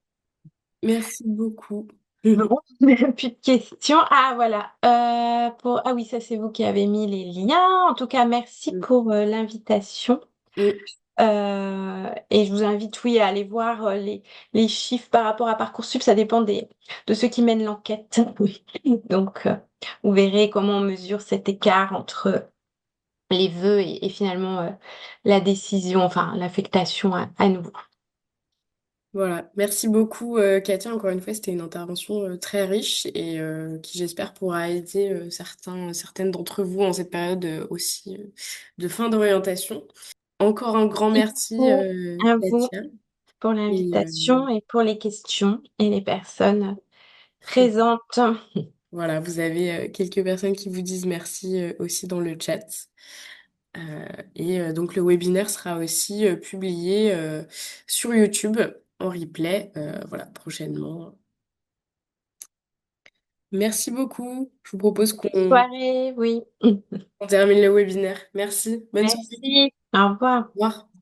Merci beaucoup. Bon, plus de questions. Ah, voilà. Ah oui, ça, c'est vous qui avez mis les liens. En tout cas, merci pour l'invitation. Oui. Et je vous invite, oui, à aller voir les chiffres par rapport à Parcoursup. Ça dépend de ceux qui mènent l'enquête. Oui. Donc, vous verrez comment on mesure cet écart entre les vœux et finalement la décision, enfin l'affectation à nouveau. Voilà, merci beaucoup Katia. Encore une fois, c'était une intervention très riche et qui j'espère pourra aider certaines d'entre vous en cette période aussi de fin d'orientation. Encore un grand merci Merci à vous Katia. pour Et l'invitation et pour les questions et les personnes présentes. voilà, vous avez quelques personnes qui vous disent merci aussi dans le chat. Donc le webinaire sera aussi publié sur YouTube en replay, voilà, prochainement. Merci beaucoup. Je vous propose qu'on Soirée, oui. on termine le webinaire. Merci. Bonne soirée. Merci. Au revoir. Au revoir.